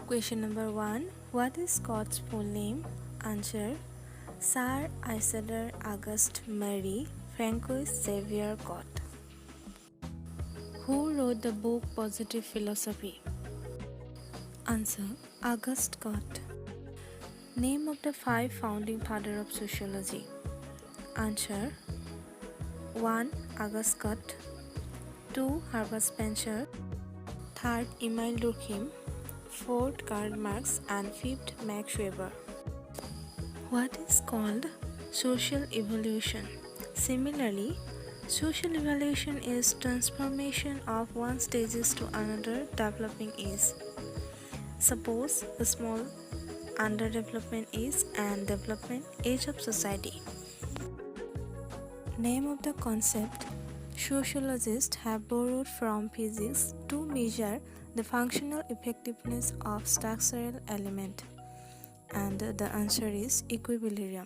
Question number 1. What is Scott's full name? Answer: Sir Isidore Auguste Marie Francois Xavier Scott. Who wrote the book Positive Philosophy? Answer: Auguste Scott. Name of the 5 founding fathers of sociology. Answer: 1. Auguste Scott, 2. Herbert Spencer, 3rd Emile Durkheim, 4th Karl Marx, and 5th Max Weber. What is called social evolution? Similarly, social evolution is transformation of one stages to another developing age. Suppose a small underdevelopment age and development age of society. Name of the concept sociologists have borrowed from physics to measure the functional effectiveness of structural element, and the answer is equilibrium.